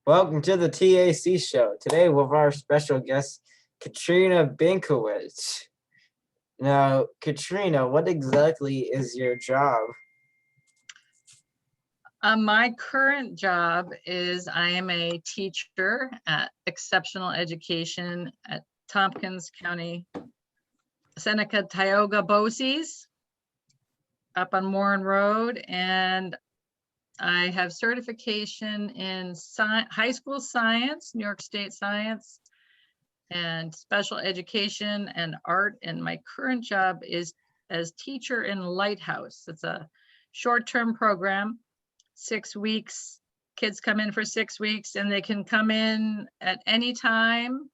Welcome to the T.A.C. show. Today with our special guest, Katrina Binkewicz. Now, Katrina, what exactly is your job? My current job is I am a teacher at Exceptional Education at Tompkins County, Seneca, Tioga, BOCES, up on Warren Road, and I have certification in high school science, New York State science, and special education and art. And my current job is as teacher in Lighthouse. It's a short-term program, 6 weeks. Kids come in for 6 weeks and they can come in at any time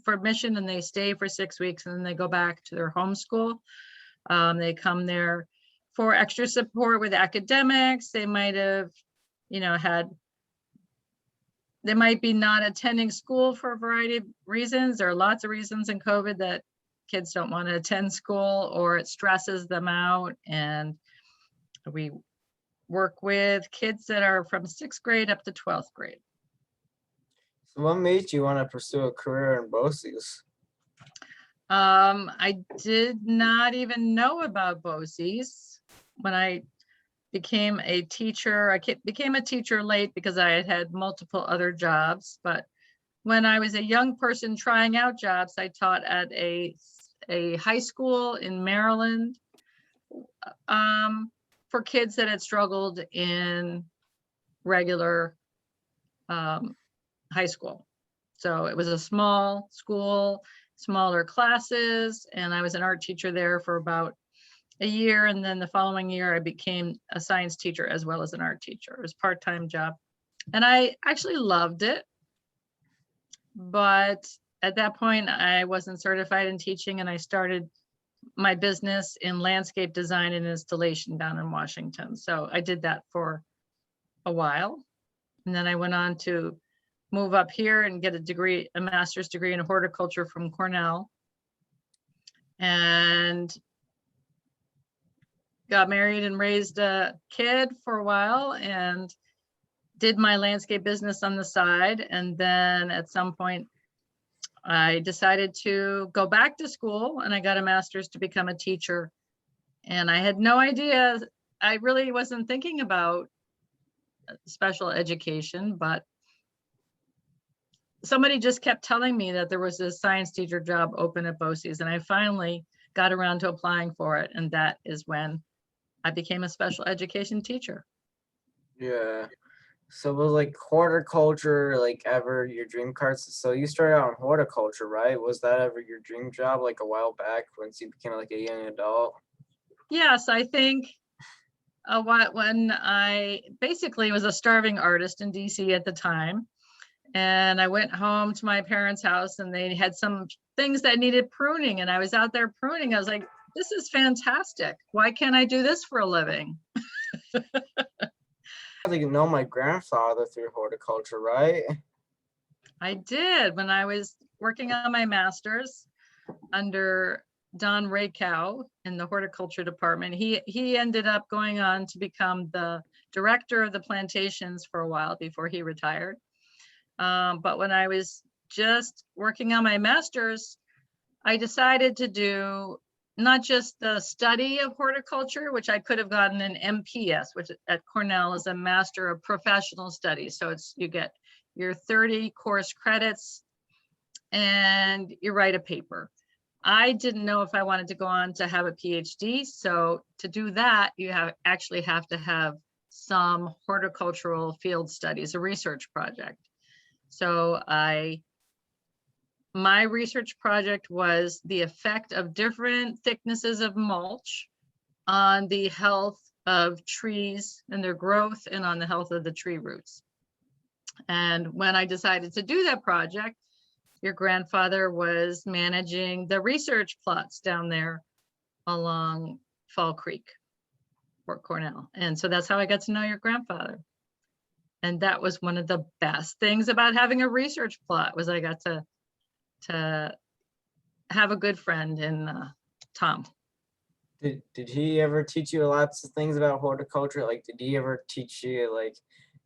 for admission, and they stay for 6 weeks and then they go back to their home school. They come there for extra support with academics. They might have, they might be not attending school for a variety of reasons. There are lots of reasons in COVID that kids don't want to attend school, or it stresses them out. And we work with kids that are from 6th grade up to 12th grade. So what made you want to pursue a career in BOCES? I did not even know about BOCES when I became a teacher. I became a teacher late because I had multiple other jobs. But when I was a young person trying out jobs, I taught at a high school in Maryland for kids that had struggled in regular high school. So it was a small school, smaller classes, and I was an art teacher there for about a year. And then the following year, I became a science teacher as well as an art teacher. It was a part-time job. And I actually loved it. But at that point, I wasn't certified in teaching, and I started my business in landscape design and installation down in Washington. So I did that for a while. And then I went on to move up here and get a master's degree in horticulture from Cornell. And got married and raised a kid for a while and did my landscape business on the side. And then at some point, I decided to go back to school, and I got a master's to become a teacher. And I had no idea. I really wasn't thinking about special education, but somebody just kept telling me that there was a science teacher job open at BOCES, and I finally got around to applying for it. And that is when I became a special education teacher. Yeah. So was like horticulture ever your dream card? So you started out in horticulture, right? Was that ever your dream job a while back once you became a young adult? Yes, I think when I basically was a starving artist in DC at the time, and I went home to my parents' house and they had some things that needed pruning, and I was out there pruning. I was like, this is fantastic. Why can't I do this for a living? I think you know my grandfather through horticulture, right? I did when I was working on my master's under Don Rakow in the horticulture department. He ended up going on to become the director of the plantations for a while before he retired. But when I was just working on my master's, I decided to do not just the study of horticulture, which I could have gotten an MPS, which at Cornell is a Master of Professional Studies. So you get your 30 course credits and you write a paper. I didn't know if I wanted to go on to have a PhD. So to do that, you actually have to have some horticultural field studies, a research project. So my research project was the effect of different thicknesses of mulch on the health of trees and their growth, and on the health of the tree roots. And when I decided to do that project, your grandfather was managing the research plots down there along Fall Creek, Fort Cornell. And so that's how I got to know your grandfather. And that was one of the best things about having a research plot, was I got to have a good friend in Tom. Did he ever teach you lots of things about horticulture? Did he ever teach you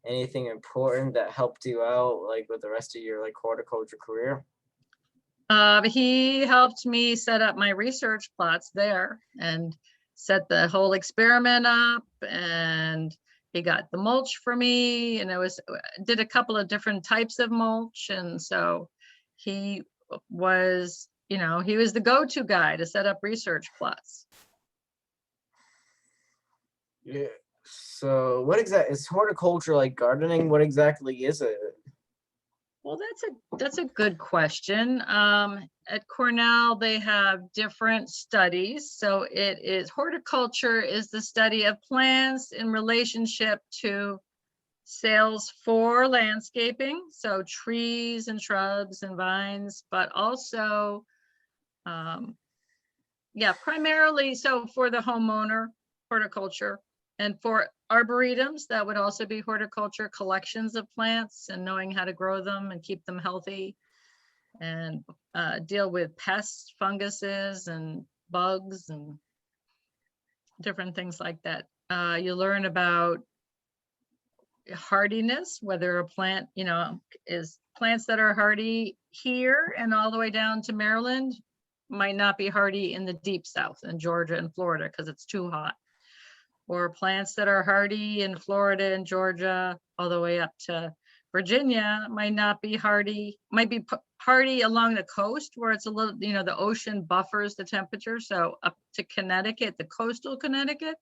anything important that helped you out like with the rest of your like horticulture career? He helped me set up my research plots there and set the whole experiment up, and he got the mulch for me, and did a couple of different types of mulch. And so he was, he was the go-to guy to set up research plots. Yeah. So what exactly is horticulture like gardening? What exactly is it? Well, that's a good question. At Cornell, they have different studies. So horticulture is the study of plants in relationship to sales for landscaping. So trees and shrubs and vines, but also, primarily so for the homeowner, horticulture. And for arboretums, that would also be horticulture, collections of plants and knowing how to grow them and keep them healthy, and deal with pests, funguses, and bugs and different things like that. You learn about hardiness, whether a plant, is plants that are hardy here and all the way down to Maryland might not be hardy in the deep South in Georgia and Florida because it's too hot. Or plants that are hardy in Florida and Georgia all the way up to Virginia might not be hardy, might be hardy along the coast where it's a little, the ocean buffers the temperature. So up to Connecticut, the coastal Connecticut,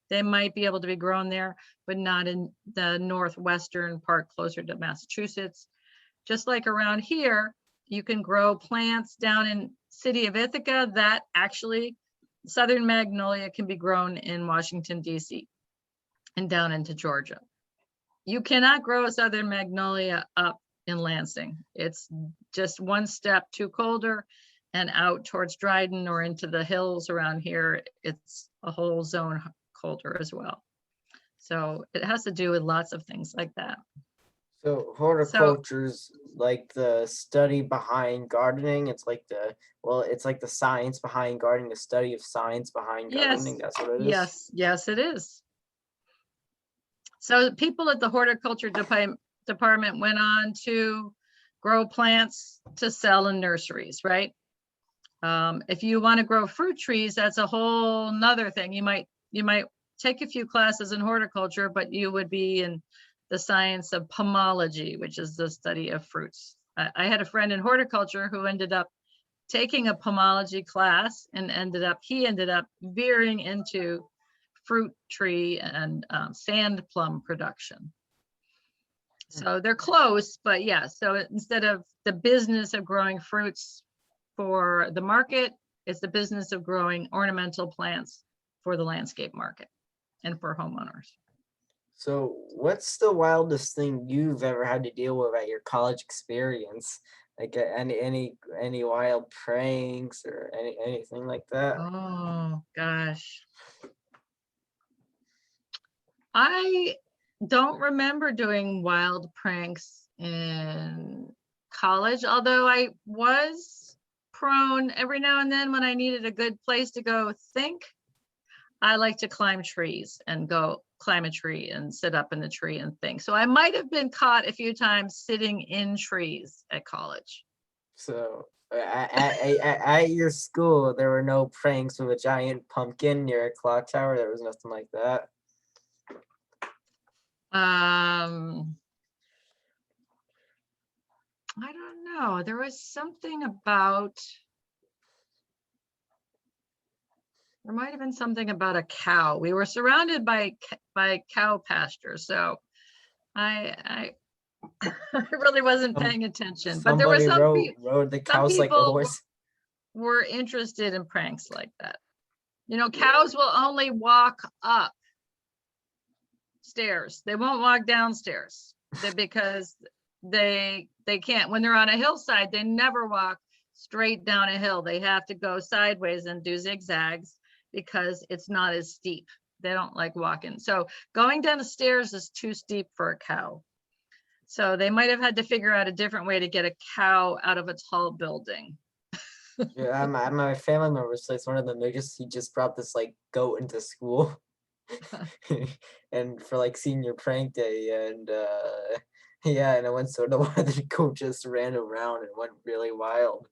they might be able to be grown there, but not in the northwestern part closer to Massachusetts. Just like around here, you can grow plants down in city of Ithaca that actually Southern magnolia can be grown in Washington, D.C. and down into Georgia. You cannot grow a Southern magnolia up in Lansing. It's just one step too colder, and out towards Dryden or into the hills around here, it's a whole zone colder as well. So it has to do with lots of things like that. So horticulture's like the study behind gardening. It's like the science behind gardening, the study of science behind gardening. That's what it is. Yes, it is. So people at the horticulture department went on to grow plants to sell in nurseries, right? If you want to grow fruit trees, that's a whole nother thing. You might take a few classes in horticulture, but you would be in the science of pomology, which is the study of fruits. I had a friend in horticulture who ended up taking a pomology class and he ended up veering into fruit tree and sand plum production. So they're close, but yeah. So instead of the business of growing fruits for the market, it's the business of growing ornamental plants for the landscape market and for homeowners. So what's the wildest thing you've ever had to deal with at your college experience? Like any wild pranks or anything like that? Oh gosh. I don't remember doing wild pranks in college, although I was prone every now and then when I needed a good place to go think. I like to climb trees and go climb a tree and sit up in the tree and think. So I might have been caught a few times sitting in trees at college. So at your school, there were no pranks with a giant pumpkin near a clock tower. There was nothing like that. I don't know. There was something about. There might have been something about a cow. We were surrounded by cow pasture, so I really wasn't paying attention. But there were Somebody rode the cows like a horse. Were interested in pranks like that. Cows will only walk up stairs. They won't walk downstairs because they can't. When they're on a hillside, they never walk straight down a hill. They have to go sideways and do zigzags because it's not as steep. They don't like walking. So going down the stairs is too steep for a cow. So they might have had to figure out a different way to get a cow out of a tall building. Yeah, my family member says one of them. He just brought this like goat into school. and for like senior prank day, and yeah, and it went so the weather coach just ran around and went really wild.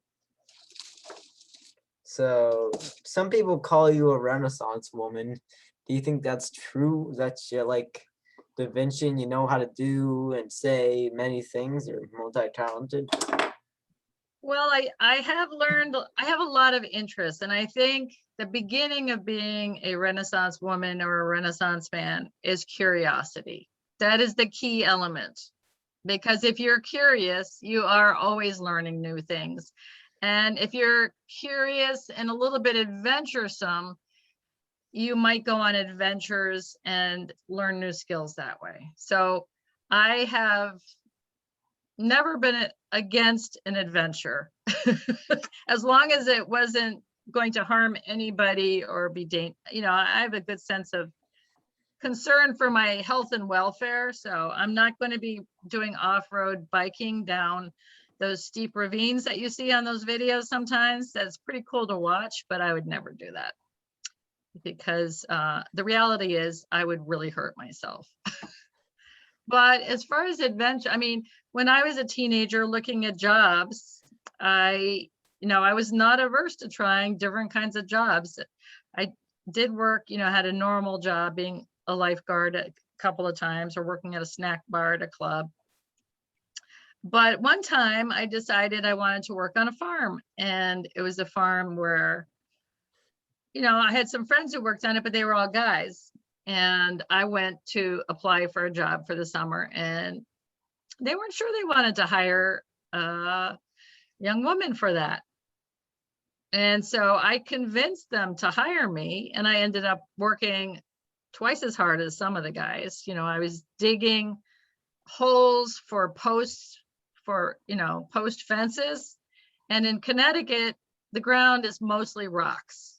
So some people call you a Renaissance woman. Do you think that's true? That's your like Da Vinci, and you know how to do and say many things. You're multi-talented. Well, I have learned, I have a lot of interests, and I think the beginning of being a Renaissance woman or a Renaissance fan is curiosity. That is the key element, because if you're curious, you are always learning new things. And if you're curious and a little bit adventuresome, you might go on adventures and learn new skills that way. So I have never been against an adventure, as long as it wasn't going to harm anybody or be dangerous. You know, I have a good sense of concern for my health and welfare. So I'm not going to be doing off-road biking down those steep ravines that you see on those videos sometimes. That's pretty cool to watch, but I would never do that, because the reality is I would really hurt myself. But as far as adventure, I mean, when I was a teenager looking at jobs, I was not averse to trying different kinds of jobs. I did work, had a normal job being a lifeguard a couple of times, or working at a snack bar at a club. But one time I decided I wanted to work on a farm, and it was a farm where, I had some friends who worked on it, but they were all guys. And I went to apply for a job for the summer, and they weren't sure they wanted to hire a young woman for that. And so I convinced them to hire me, and I ended up working twice as hard as some of the guys. I was digging holes for posts for, post fences. And in Connecticut, the ground is mostly rocks.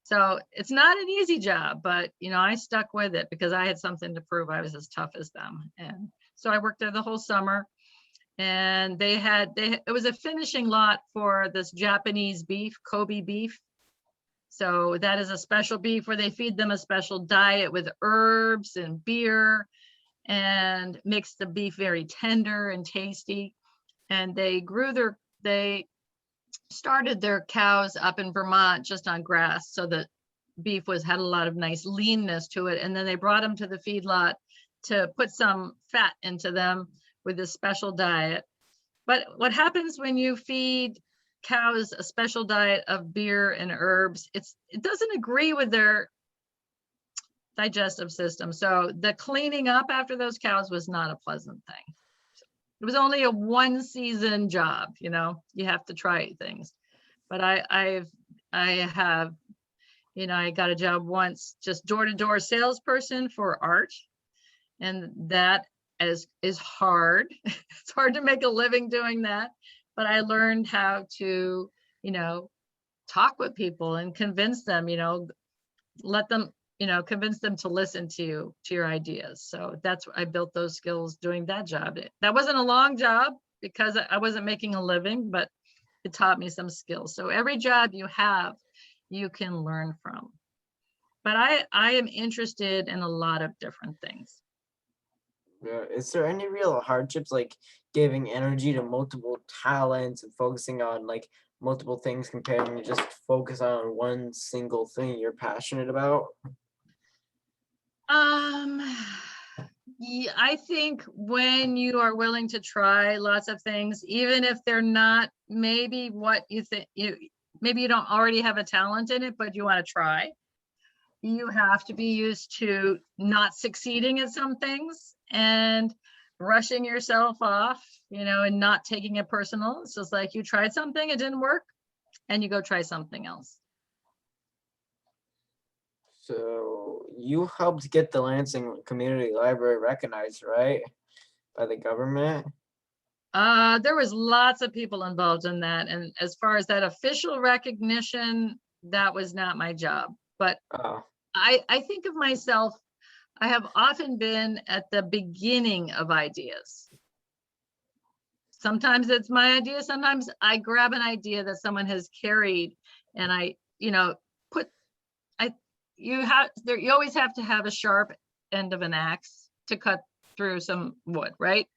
So it's not an easy job, but I stuck with it because I had something to prove. I was as tough as them. And so I worked there the whole summer, and it was a finishing lot for this Japanese beef, Kobe beef. So that is a special beef where they feed them a special diet with herbs and beer, and makes the beef very tender and tasty. And they started their cows up in Vermont just on grass, so the beef had a lot of nice leanness to it. And then they brought them to the feedlot to put some fat into them with this special diet. But what happens when you feed cows a special diet of beer and herbs, it doesn't agree with their digestive system. So the cleaning up after those cows was not a pleasant thing. It was only a one season job, you have to try things. But I have, I got a job once, just door-to-door salesperson for art. And that is hard. It's hard to make a living doing that. But I learned how to, talk with people and convince them, let them, convince them to listen to your ideas. So I built those skills doing that job. That wasn't a long job because I wasn't making a living, but it taught me some skills. So every job you have, you can learn from. But I am interested in a lot of different things. Is there any real hardships, like giving energy to multiple talents and focusing on like multiple things comparing to just focus on one single thing you're passionate about? Yeah, I think when you are willing to try lots of things, even if they're not maybe what you think, maybe you don't already have a talent in it, but you want to try, you have to be used to not succeeding at some things and brushing yourself off, and not taking it personal. It's just like you tried something, it didn't work, and you go try something else. So you helped get the Lansing Community Library recognized, right? By the government? There was lots of people involved in that. And as far as that official recognition, that was not my job. But Oh, I think of myself, I have often been at the beginning of ideas. Sometimes it's my idea. Sometimes I grab an idea that someone has carried, and I you always have to have a sharp end of an axe to cut through some wood, right?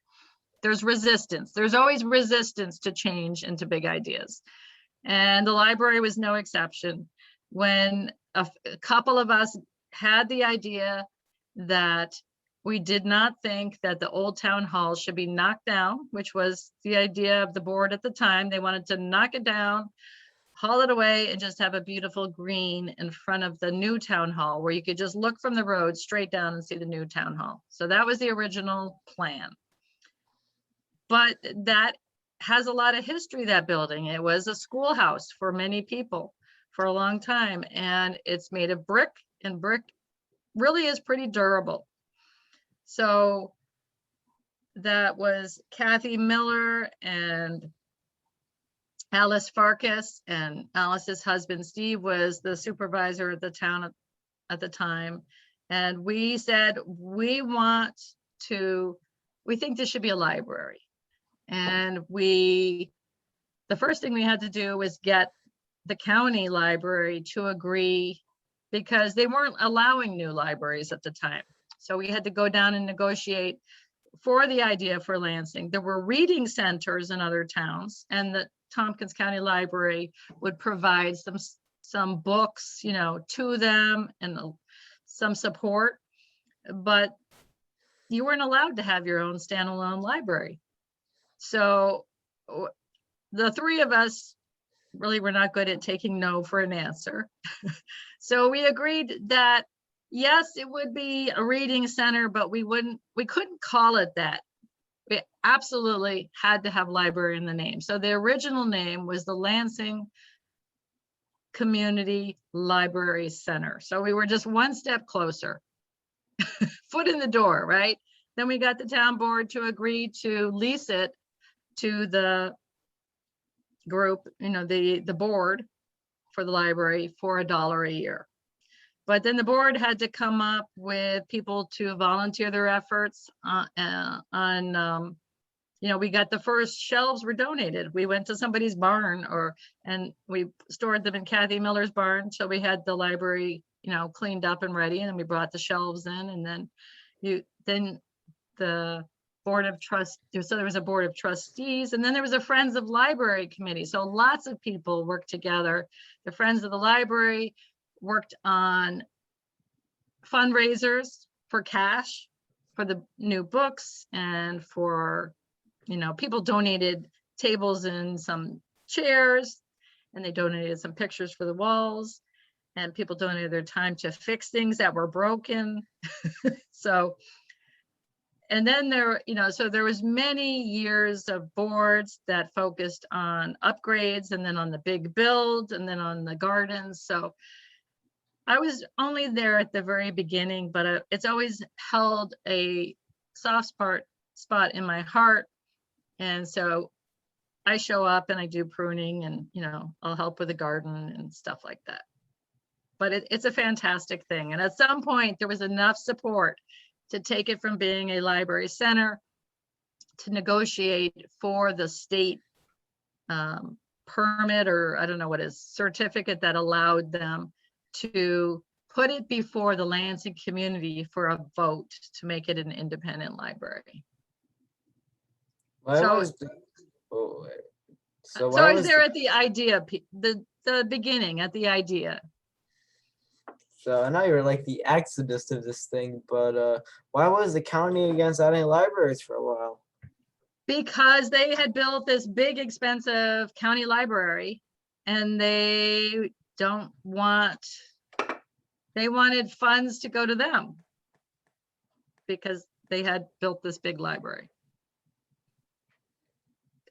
There's resistance. There's always resistance to change and to big ideas. And the library was no exception. When a couple of us had the idea that we did not think that the old town hall should be knocked down, which was the idea of the board at the time. They wanted to knock it down, haul it away, and just have a beautiful green in front of the new town hall where you could just look from the road straight down and see the new town hall. So that was the original plan. But that has a lot of history, that building. It was a schoolhouse for many people for a long time, and it's made of brick, and brick really is pretty durable. So that was Kathy Miller and Alice Farkas, and Alice's husband Steve was the supervisor of the town at the time. And we said, we think this should be a library. And the first thing we had to do was get the county library to agree, because they weren't allowing new libraries at the time. So we had to go down and negotiate for the idea for Lansing. There were reading centers in other towns, and the Tompkins County Library would provide some books, to them, and some support, but you weren't allowed to have your own standalone library. So the three of us really were not good at taking no for an answer. So we agreed that yes, it would be a reading center, but we couldn't call it that. We absolutely had to have library in the name. So the original name was the Lansing Community Library Center. So we were just one step closer, foot in the door, right? Then we got the town board to agree to lease it to the group, the board for the library for $1 a year. But then the board had to come up with people to volunteer their efforts we got the first shelves were donated. We went to somebody's barn and we stored them in Kathy Miller's barn. So we had the library, cleaned up and ready, and then we brought the shelves in, and then the board of trustees. So there was a board of trustees, and then there was a Friends of Library committee. So lots of people worked together. The Friends of the Library worked on fundraisers for cash for the new books, and for, people donated tables and some chairs, and they donated some pictures for the walls, and people donated their time to fix things that were broken. So, and then so there was many years of boards that focused on upgrades, and then on the big build, and then on the gardens. So I was only there at the very beginning, but it's always held a soft spot in my heart. And so I show up and I do pruning, and, I'll help with the garden and stuff like that. But it's a fantastic thing. And at some point there was enough support to take it from being a library center to negotiate for the state permit, or I don't know what it is, certificate that allowed them to put it before the Lansing community for a vote to make it an independent library. So I was there at the idea, the beginning, at the idea. So I know you're like the exodus of this thing, but why was the county against adding libraries for a while? Because they had built this big, expensive county library, and they wanted funds to go to them because they had built this big library.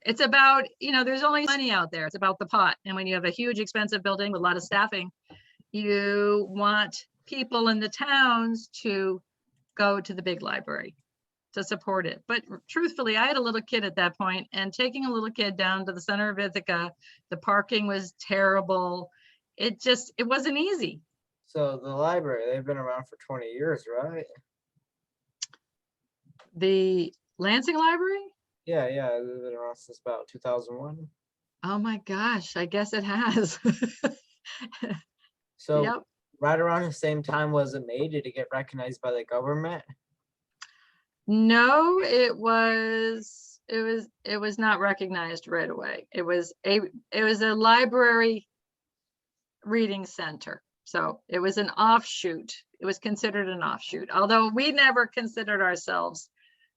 It's about, there's only money out there. It's about the pot. And when you have a huge, expensive building with a lot of staffing, you want people in the towns to go to the big library to support it. But truthfully, I had a little kid at that point, and taking a little kid down to the center of Ithaca, the parking was terrible. It wasn't easy. So the library, they've been around for 20 years, right? The Lansing Library? Yeah, they've been around since about 2001. Oh my gosh, I guess it has. So Yep. right around the same time was it made? Did it get recognized by the government? No, it was not recognized right away. It was a library reading center. So it was an offshoot. It was considered an offshoot, although we never considered ourselves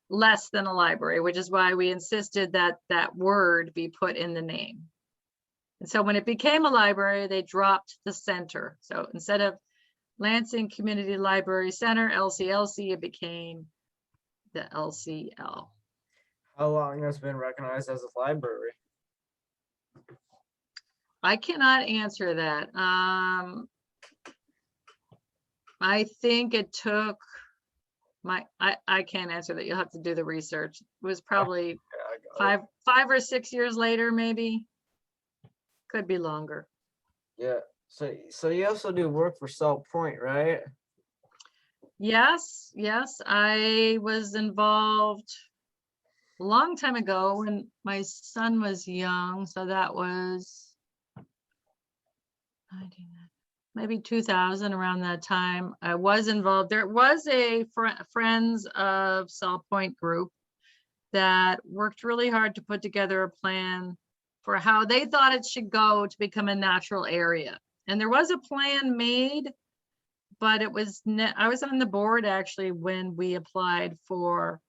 less than a library, which is why we insisted that that word be put in the name. And so when it became a library, they dropped the center. So instead of Lansing Community Library Center, LCLC, it became the LCL. How long has it been recognized as a library? I cannot answer that. I think it took I can't answer that. You'll have to do the research. It was probably Yeah, I got it. 5 or 6 years later, maybe. Could be longer. Yeah. So you also do work for Salt Point, right? Yes, I was involved a long time ago when my son was young. So that was maybe 2000, around that time. I was involved. There was a Friends of Salt Point group that worked really hard to put together a plan for how they thought it should go to become a natural area. And there was a plan made, but it was I was on the board actually when we applied for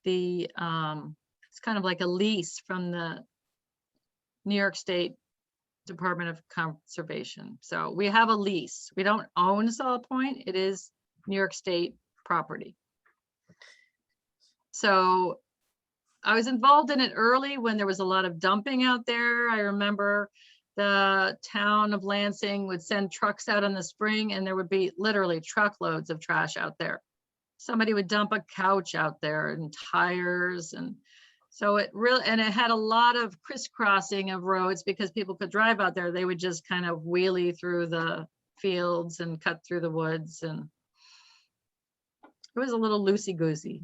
the it's kind of like a lease from the New York State Department of Conservation. So we have a lease. We don't own Salt Point. It is New York State property. So I was involved in it early when there was a lot of dumping out there. I remember the town of Lansing would send trucks out in the spring and there would be literally truckloads of trash out there. Somebody would dump a couch out there and tires, and so it had a lot of crisscrossing of roads because people could drive out there. They would just kind of wheelie through the fields and cut through the woods, and it was a little loosey-goosey.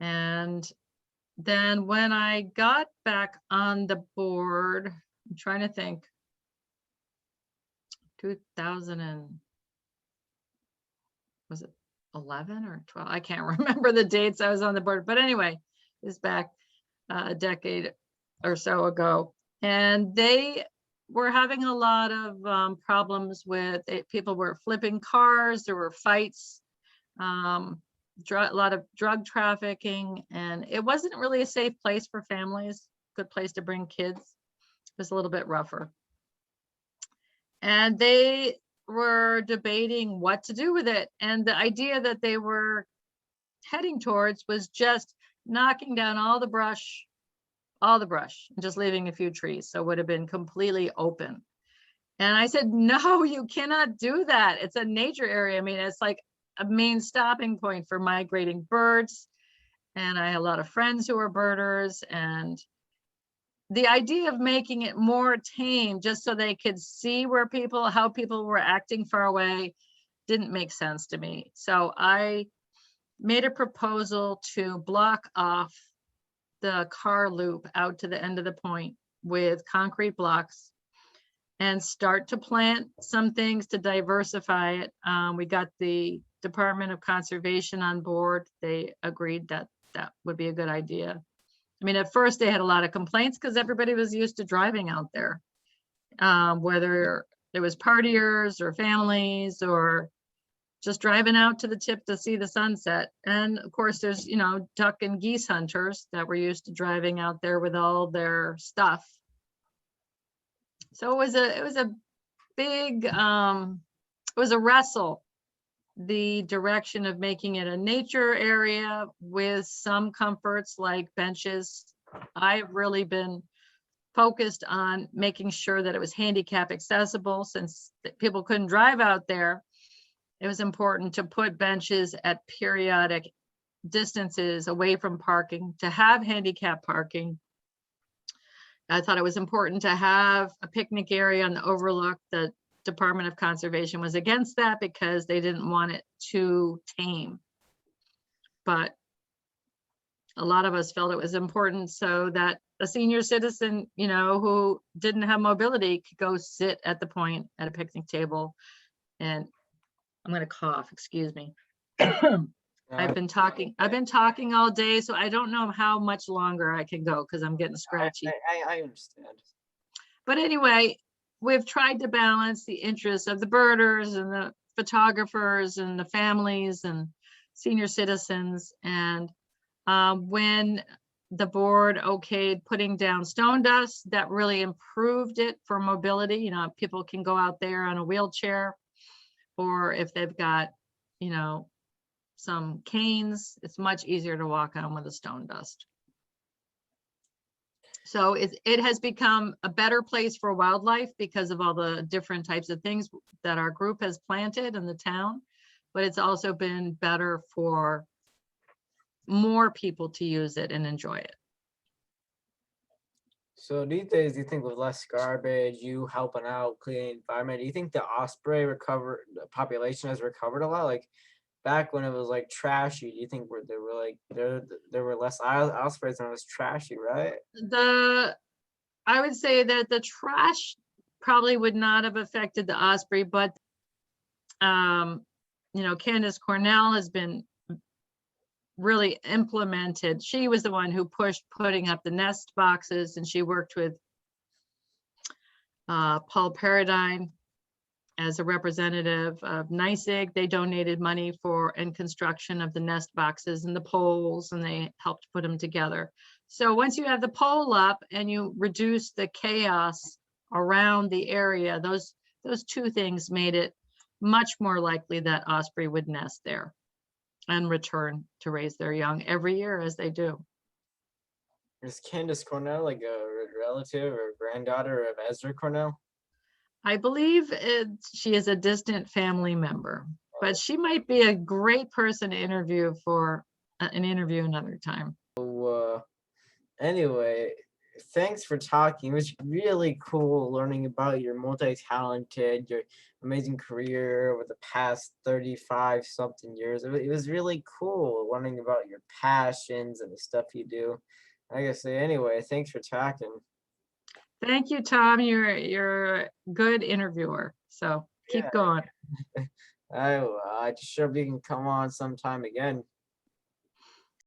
And then when I got back on the board, I'm trying to think, 2000 and was it 11 or 12? I can't remember the dates I was on the board, but anyway, it's back a decade or so ago. And they were having a lot of problems with it. People were flipping cars, there were fights, a lot of drug trafficking, and it wasn't really a safe place for families, good place to bring kids. It was a little bit rougher. And they were debating what to do with it. And the idea that they were heading towards was just knocking down all the brush, and just leaving a few trees. So it would have been completely open. And I said, no, you cannot do that. It's a nature area. I mean, it's like a main stopping point for migrating birds. And I had a lot of friends who were birders, and the idea of making it more tame just so they could see how people were acting far away didn't make sense to me. So I made a proposal to block off the car loop out to the end of the point with concrete blocks and start to plant some things to diversify it. We got the Department of Conservation on board. They agreed that that would be a good idea. I mean, at first they had a lot of complaints because everybody was used to driving out there, whether it was partiers or families or just driving out to the tip to see the sunset. And of course, there's, duck and geese hunters that were used to driving out there with all their stuff. So it was a big, it was a wrestle, the direction of making it a nature area with some comforts like benches. I've really been focused on making sure that it was handicap accessible, since people couldn't drive out there. It was important to put benches at periodic distances away from parking, to have handicap parking. I thought it was important to have a picnic area on the overlook. The Department of Conservation was against that because they didn't want it too tame. But a lot of us felt it was important so that a senior citizen, who didn't have mobility could go sit at the point at a picnic table And I'm gonna cough, excuse me. No, I've been talking all day, so I don't know how much longer I can go because I'm getting scratchy. I understand. But anyway, we've tried to balance the interests of the birders and the photographers and the families and senior citizens. And when the board okayed putting down stone dust, that really improved it for mobility. You know, people can go out there on a wheelchair, or if they've got, you know, some canes, it's much easier to walk on with the stone dust. So it has become a better place for wildlife because of all the different types of things that our group has planted in the town. But it's also been better for more people to use it and enjoy it. So these days, do you think with less garbage, you helping out, cleaning environment, do you think the osprey the population has recovered a lot? Like back when it was like trashy, do you think there were less ospreys and it was trashy, right? I would say that the trash probably would not have affected the osprey, but you know, Candace Cornell has been really implemented. She was the one who pushed putting up the nest boxes, and she worked with Paul Paradine as a representative of NYSEG. They donated money for and construction of the nest boxes and the poles, and they helped put them together. So once you have the pole up and you reduce the chaos around the area, those two things made it much more likely that osprey would nest there and return to raise their young every year as they do. Is Candace Cornell like a relative or granddaughter of Ezra Cornell? I believe she is a distant family member, but she might be a great person to interview for an interview another time. Anyway, thanks for talking. It was really cool learning about your multi-talented, your amazing career over the past 35 something years. It was really cool learning about your passions and the stuff you do. Like I say, anyway, thanks for talking. Thank you, Tom. You're a good interviewer. So keep going. I just hope you can come on sometime again.